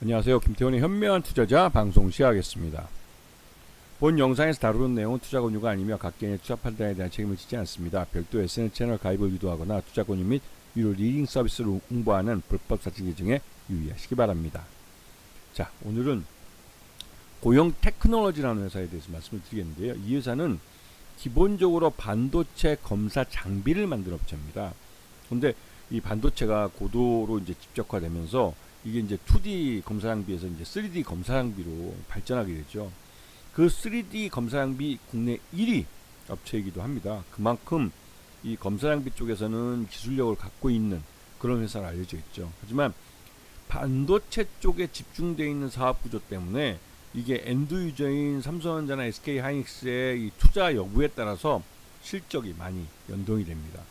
안녕하세요. 김태훈의 현명한 투자자 방송 시작하겠습니다. 본 영상에서 다루는 내용은 투자 권유가 아니며 각 개인의 투자 판단에 대한 책임을 지지 않습니다. 별도 SNS 채널 가입을 유도하거나 투자 권유 및 유료 리딩 서비스를 홍보하는 불법 사칭 계정에 유의하시기 바랍니다. 자, 오늘은 고용 테크놀로지라는 회사에 대해서 말씀을 드리겠는데요. 이 회사는 기본적으로 반도체 검사 장비를 만드는 업체입니다. 그런데 이 반도체가 고도로 이제 집적화되면서 이게 이제 2D 검사 장비에서 이제 3D 검사 장비로 발전하게 되죠. 그 3D 검사 장비 국내 1위 업체이기도 합니다. 그만큼 이 검사 장비 쪽에서는 기술력을 갖고 있는 그런 회사로 알려져 있죠. 하지만 반도체 쪽에 집중되어 있는 사업 구조 때문에 이게 엔드 유저인 삼성전자나 SK 하이닉스의 이 투자 여부에 따라서 실적이 많이 연동이 됩니다.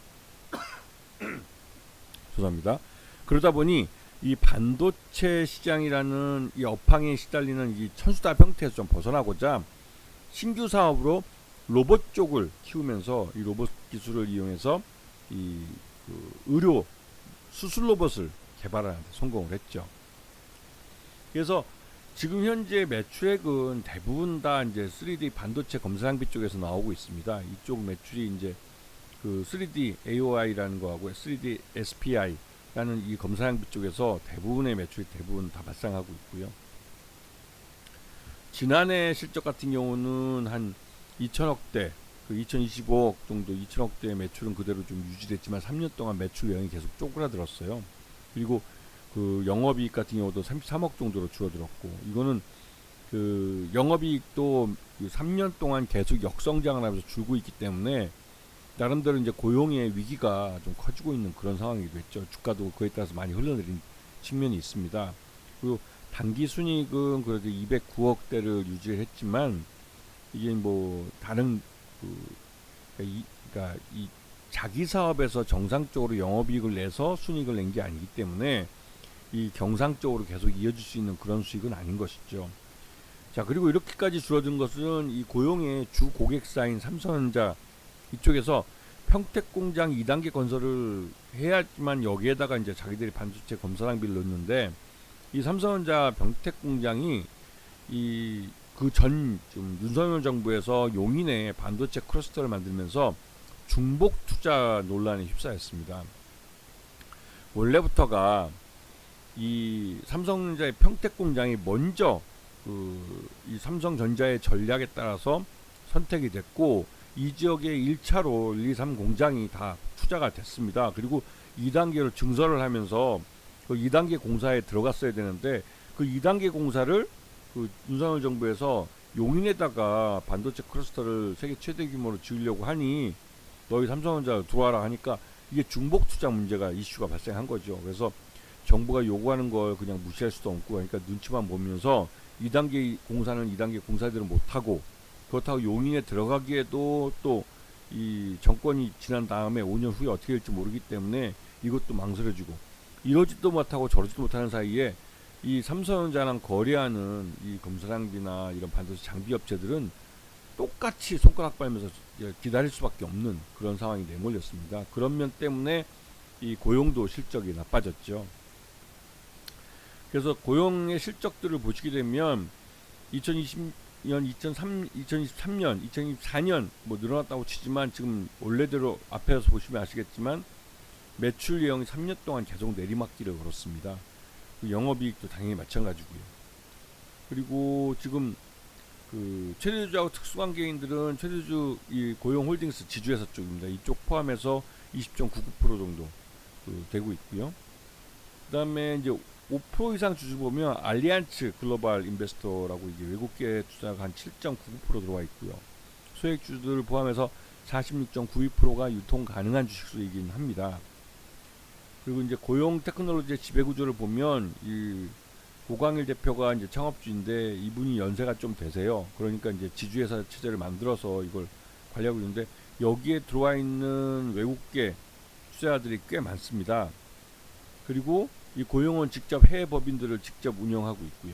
죄송합니다. 그러다 보니 이 반도체 시장이라는 이 업황에 시달리는 이 천수답 형태에서 좀 벗어나고자 신규 사업으로 로봇 쪽을 키우면서 이 로봇 기술을 이용해서 의료 수술 로봇을 개발하는 데 성공을 했죠. 그래서 지금 현재 매출액은 대부분 다 이제 3D 반도체 검사 장비 쪽에서 나오고 있습니다. 이쪽 매출이 이제 그 3D AOI라는 거하고 3D SPI라는 이 검사 장비 쪽에서 대부분의 매출이 대부분 다 발생하고 있고요. 지난해 실적 같은 경우는 한 2천억대, 그 2025억 정도 2천억대의 매출은 그대로 좀 유지됐지만 3년 동안 매출 영역이 계속 쪼그라들었어요. 그리고 그 영업이익 같은 경우도 33억 정도로 줄어들었고, 이거는 그 영업이익도 3년 동안 계속 역성장을 하면서 줄고 있기 때문에 나름대로 이제 고용의 위기가 좀 커지고 있는 그런 상황이기도 했죠. 주가도 그에 따라서 많이 흘러내린 측면이 있습니다. 그리고 단기 순이익은 그래도 209억대를 유지를 했지만 이게 뭐 다른 그러니까 이 자기 사업에서 정상적으로 영업이익을 내서 순이익을 낸 게 아니기 때문에 이 경상적으로 계속 이어질 수 있는 그런 수익은 아닌 것이죠. 자, 그리고 이렇게까지 줄어든 것은 이 고용의 주 고객사인 삼성전자 이쪽에서 평택 공장 2단계 건설을 해야지만 여기에다가 이제 자기들이 반도체 검사 장비를 넣는데, 이 삼성전자 평택 공장이 이 그 전 좀 윤석열 정부에서 용인에 반도체 클러스터를 만들면서 중복 투자 논란에 휩싸였습니다. 원래부터가 이 삼성전자의 평택 공장이 먼저 이 삼성전자의 전략에 따라서 선택이 됐고, 이 지역에 1차로 1, 2, 3 공장이 다 투자가 됐습니다. 그리고 2단계로 증설을 하면서 그 2단계 공사에 들어갔어야 되는데, 그 2단계 공사를 그 윤석열 정부에서 용인에다가 반도체 클러스터를 세계 최대 규모로 지으려고 하니 너희 삼성전자 들어와라 하니까 이게 중복 투자 문제가 이슈가 발생한 거죠. 그래서 정부가 요구하는 걸 그냥 무시할 수도 없고, 그러니까 눈치만 보면서 2단계 공사는 2단계 공사대로 못하고, 그렇다고 용인에 들어가기에도 또 이 정권이 지난 다음에 5년 후에 어떻게 될지 모르기 때문에 이것도 망설여지고, 이러지도 못하고 저러지도 못하는 사이에 이 삼성전자랑 거래하는 이 검사장비나 이런 반도체 장비 업체들은 똑같이 손가락 빨면서 기다릴 수밖에 없는 그런 상황이 내몰렸습니다. 그런 면 때문에 이 고용도 실적이 나빠졌죠. 그래서 고용의 실적들을 보시게 되면 2020년, 2023년, 2024년 뭐 늘어났다고 치지만 지금 원래대로 앞에서 보시면 아시겠지만 매출 내용이 3년 동안 계속 내리막길을 걸었습니다. 영업이익도 당연히 마찬가지고요. 그리고 지금 그 최대주주하고 특수관계인들은 최대주 이 고용홀딩스 지주회사 쪽입니다. 이쪽 포함해서 20.99% 정도 되고 있고요. 그다음에 이제 5% 이상 주주 보면 알리안츠 글로벌 인베스터라고 이제 외국계 투자가 한 7.99% 들어와 있고요. 소액 주주들을 포함해서 46.92%가 유통 가능한 주식 수이긴 합니다. 그리고 이제 고용 테크놀로지의 지배 구조를 보면 이 고광일 대표가 이제 창업주인데 이분이 연세가 좀 되세요. 그러니까 이제 지주회사 체제를 만들어서 이걸 관리하고 있는데, 여기에 들어와 있는 외국계 투자자들이 꽤 많습니다. 그리고 이 고용은 직접 해외 법인들을 직접 운영하고 있고요.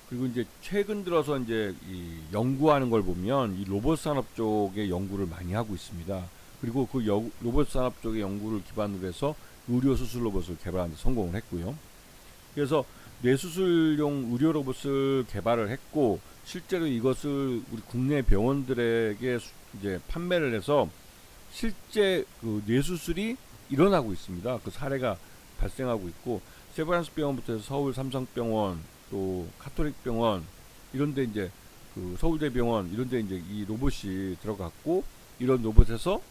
그리고 이제 최근 들어서 이제 이 연구하는 걸 보면 이 로봇 산업 쪽의 연구를 많이 하고 있습니다. 그리고 그 로봇 산업 쪽의 연구를 기반으로 해서 의료 수술 로봇을 개발하는 데 성공을 했고요. 그래서 뇌수술용 의료 로봇을 개발을 했고 실제로 이것을 우리 국내 병원들에게 이제 판매를 해서 실제 그 뇌수술이 일어나고 있습니다. 그 사례가 발생하고 있고 세브란스 병원부터 해서 서울 삼성병원 또 카톨릭병원 이런데 이제 그 서울대병원 이런데 이제 이 로봇이 들어갔고 이런 로봇에서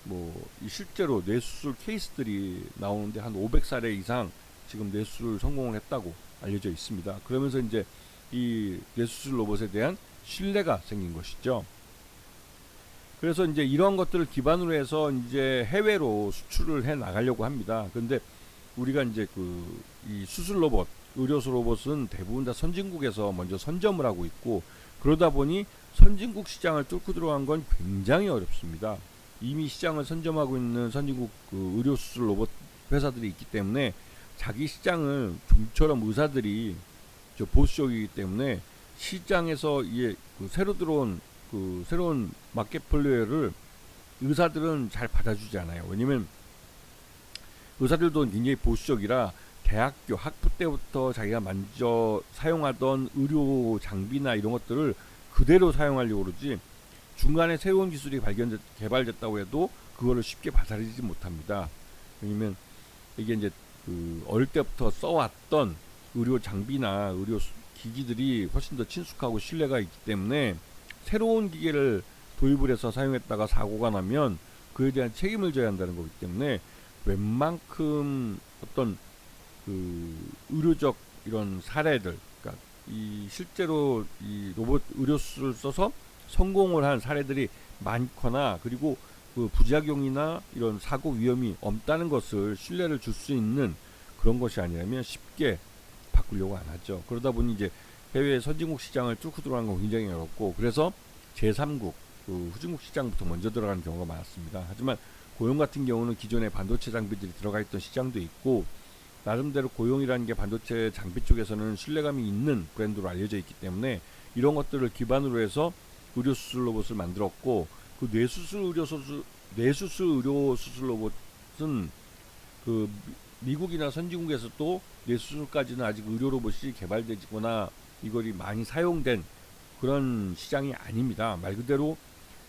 뭐 실제로 뇌수술 케이스들이 나오는데 한 500사례 이상 지금 뇌수술 성공을 했다고 알려져 있습니다. 그러면서 이제 이 뇌수술 로봇에 대한 신뢰가 생긴 것이죠. 그래서 이제 이러한 것들을 기반으로 해서 이제 해외로 수출을 해 나가려고 합니다. 그런데 우리가 이제 그 이 수술 로봇, 의료수 로봇은 대부분 다 선진국에서 먼저 선점을 하고 있고 그러다 보니 선진국 시장을 뚫고 들어간 건 굉장히 어렵습니다. 이미 시장을 선점하고 있는 선진국 그 의료수술 로봇 회사들이 있기 때문에 자기 시장을 좀처럼 의사들이 보수적이기 때문에 시장에서 이게 그 새로 들어온 그 새로운 마켓 플레이어를 의사들은 잘 받아주지 않아요. 왜냐면 의사들도 굉장히 보수적이라 대학교 학부 때부터 자기가 먼저 사용하던 의료 장비나 이런 것들을 그대로 사용하려고 그러지 중간에 새로운 기술이 개발됐다고 해도 그거를 쉽게 받아들이지 못합니다. 왜냐면 이게 이제 그 어릴 때부터 써왔던 의료 장비나 의료 기기들이 훨씬 더 친숙하고 신뢰가 있기 때문에 새로운 기계를 도입을 해서 사용했다가 사고가 나면 그에 대한 책임을 져야 한다는 거기 때문에 웬만큼 어떤 그 의료적 이런 사례들, 그러니까 이 실제로 이 로봇 의료수를 써서 성공을 한 사례들이 많거나 그리고 그 부작용이나 이런 사고 위험이 없다는 것을 신뢰를 줄 수 있는 그런 것이 아니라면 쉽게 바꾸려고 안 하죠. 그러다 보니 이제 해외 선진국 시장을 뚫고 들어가는 건 굉장히 어렵고 그래서 제3국 그 후진국 시장부터 먼저 들어가는 경우가 많았습니다. 하지만 고용 같은 경우는 기존의 반도체 장비들이 들어가 있던 시장도 있고 나름대로 고용이라는 게 반도체 장비 쪽에서는 신뢰감이 있는 브랜드로 알려져 있기 때문에 이런 것들을 기반으로 해서 의료수술 로봇을 만들었고 그 뇌수술 의료 수술 로봇은 그 미국이나 선진국에서도 뇌수술까지는 아직 의료 로봇이 개발되거나 이걸이 많이 사용된 그런 시장이 아닙니다. 말 그대로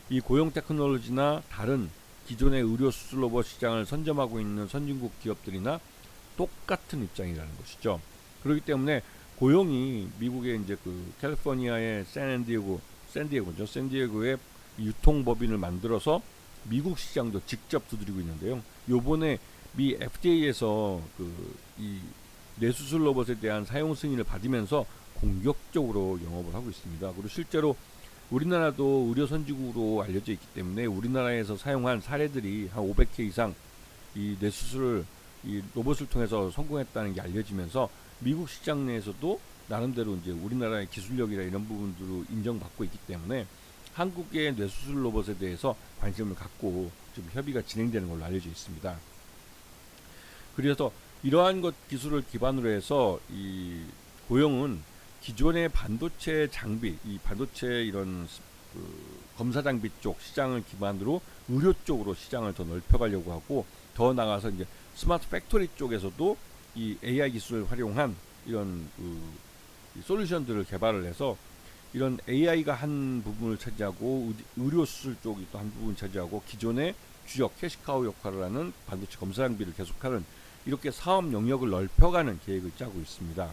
이 고용 테크놀로지나 다른 기존의 의료 수술 로봇 시장을 선점하고 있는 선진국 기업들이나 똑같은 입장이라는 것이죠. 그렇기 때문에 고용이 미국의 이제 그 캘리포니아의 샌디에고의 유통법인을 만들어서 미국 시장도 직접 두드리고 있는데요. 요번에 미 FDA에서 그 이 뇌수술 로봇에 대한 사용 승인을 받으면서 공격적으로 영업을 하고 있습니다. 그리고 실제로 우리나라도 의료 선진국으로 알려져 있기 때문에 우리나라에서 사용한 사례들이 한 500회 이상 이 뇌수술을 이 로봇을 통해서 성공했다는 게 알려지면서 미국 시장 내에서도 나름대로 이제 우리나라의 기술력이나 이런 부분들로 인정받고 있기 때문에 한국의 뇌수술 로봇에 대해서 관심을 갖고 좀 협의가 진행되는 걸로 알려져 있습니다. 그래서 이러한 것 기술을 기반으로 해서 이 고용은 기존의 반도체 장비, 이 반도체 이런 그 검사 장비 쪽 시장을 기반으로 의료 쪽으로 시장을 더 넓혀가려고 하고 더 나가서 이제 스마트 팩토리 쪽에서도 이 AI 기술을 활용한 이런 그 솔루션들을 개발을 해서 이런 AI가 한 부분을 차지하고 의료 수술 쪽이 또 한 부분 차지하고 기존의 주력 캐시카우 역할을 하는 반도체 검사 장비를 계속하는 이렇게 사업 영역을 넓혀가는 계획을 짜고 있습니다.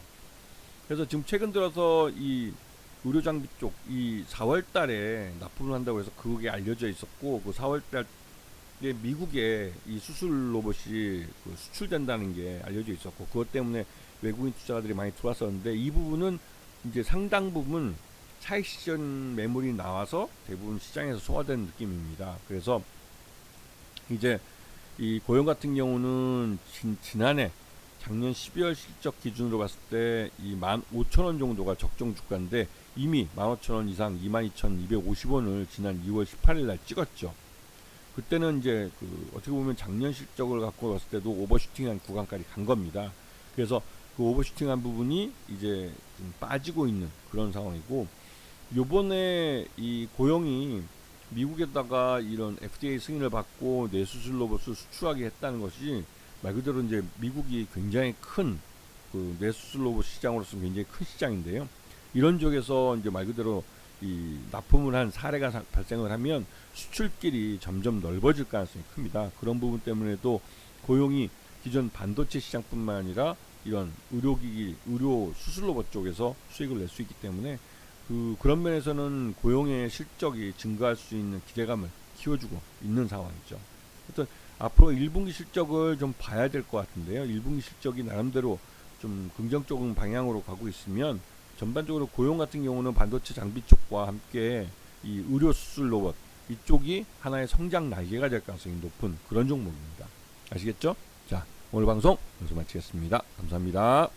그래서 지금 최근 들어서 이 의료 장비 쪽 이 4월 달에 납품을 한다고 해서 그게 알려져 있었고 그 4월 달에 미국에 이 수술 로봇이 그 수출된다는 게 알려져 있었고 그것 때문에 외국인 투자자들이 많이 들어왔었는데 이 부분은 이제 상당 부분 차익 실현 매물이 나와서 대부분 시장에서 소화된 느낌입니다. 그래서 이제 이 고용 같은 경우는 지난해 작년 12월 실적 기준으로 봤을 때 이 15,000원 정도가 적정 주가인데 이미 15,000원 이상 22,250원을 지난 2월 18일 날 찍었죠. 그때는 이제 그 어떻게 보면 작년 실적을 갖고 봤을 때도 오버슈팅한 구간까지 간 겁니다. 그래서 그 오버슈팅한 부분이 이제 좀 빠지고 있는 그런 상황이고 요번에 이 고용이 미국에다가 이런 FDA 승인을 받고 뇌수술 로봇을 수출하게 했다는 것이 말 그대로 이제 미국이 굉장히 큰 그 그 뇌수술 로봇 시장으로서 굉장히 큰 시장인데요. 이런 쪽에서 이제 말 그대로 이 납품을 한 사례가 발생을 하면 수출길이 점점 넓어질 가능성이 큽니다. 그런 부분 때문에도 고용이 기존 반도체 시장뿐만 아니라 이런 의료기기, 의료 수술 로봇 쪽에서 수익을 낼 수 있기 때문에 그런 면에서는 고용의 실적이 증가할 수 있는 기대감을 키워주고 있는 상황이죠. 하여튼 앞으로 1분기 실적을 좀 봐야 될 것 같은데요. 1분기 실적이 나름대로 좀 긍정적인 방향으로 가고 있으면 전반적으로 고용 같은 경우는 반도체 장비 쪽과 함께 이 의료 수술 로봇 이쪽이 하나의 성장 날개가 될 가능성이 높은 그런 종목입니다. 아시겠죠? 자, 오늘 방송 여기서 마치겠습니다. 감사합니다.